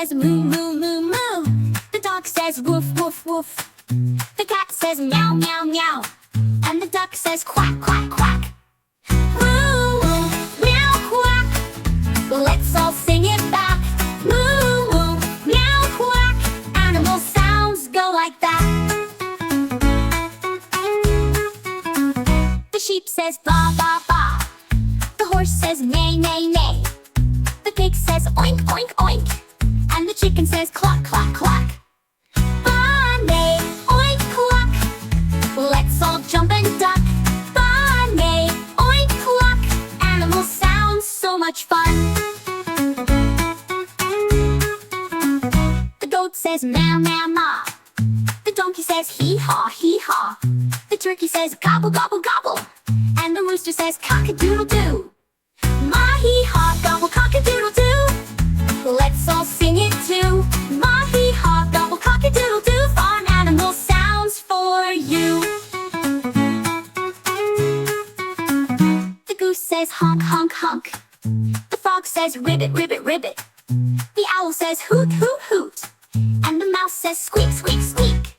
says moo, moo, moo, moo. The dog says woof, woof, woof. The cat says meow, meow, meow. And the duck says quack, quack, quack. Moo, moo, meow, quack. Let's all sing it back. Moo, moo, meow, quack. Animal sounds go like that. The sheep says ba, ba, ba. The horse says neigh, neigh, neigh. The pig says oink, oink, oink. And the chicken says cluck, cluck, cluck. Ba, neigh, oink, cluck. Let's all jump and duck. Ba, neigh, oink, cluck. Animal sounds so much fun. The goat says meow, meow, meow. The donkey says hee-haw, hee-haw. The turkey says gobble, gobble, gobble. And the rooster says cock-a-doodle-doo. Ma-hee-haw, gobble, cock-a-doodle-doo. Let's all sing it too. Ma-hee-haw, gobble, cock-a-doodle-doo. Farm animal sounds for you. The goose says honk, honk, honk. The frog says ribbit, ribbit, ribbit. The owl says hoot, hoot, hoot. And the mouse says squeak, squeak, squeak.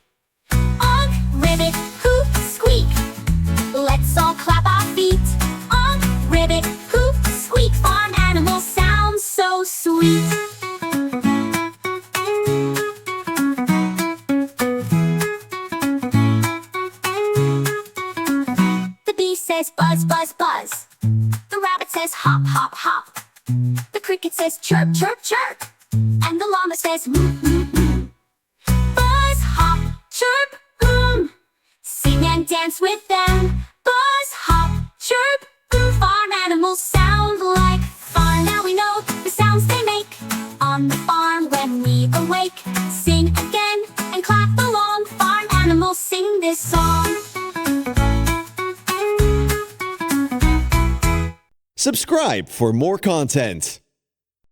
Honk, ribbit, hoot, squeak. Let's all clap our feet. Honk, ribbit, hoot, squeak. Farm animal sounds so sweet. The bee says buzz, buzz, buzz. The rabbit says hop, hop, hop. The cricket says chirp, chirp, chirp. And the llama says moo, moo, moo. Buzz, hop, chirp, sing and dance with them. Buzz, hop, chirp, farm animals sound like fun. Now we know the sounds they make on the farm when we awake. Sing again and clap along. Farm animals sing this song. Subscribe for more content.